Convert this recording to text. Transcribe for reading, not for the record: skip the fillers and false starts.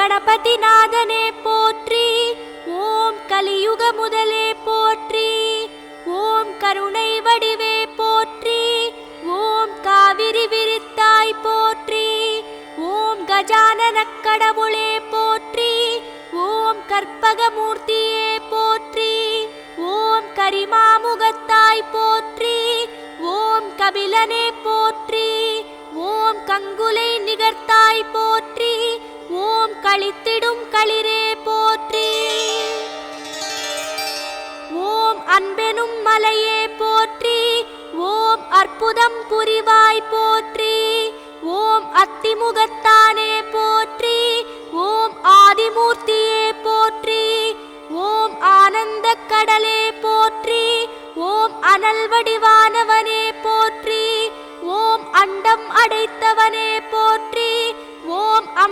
கணபதி நாதனே போற்றி. ஓம் கலியுக முதலே போற்றி. ஓம் கருணை வடிவே போற்றி. ஓம் காவிரி விரித்தாய் போற்றி. ஓம் கஜானனக் கடவுளே போற்றி. ஓம் கற்பகமூர்த்தியே போற்றி. ஓம் கரிமாமுகத்தாய் போற்றி. ஓம் கபிலனே போற்றி. ஓம் கங்குலை நிகர்த்தாய் போற்றி.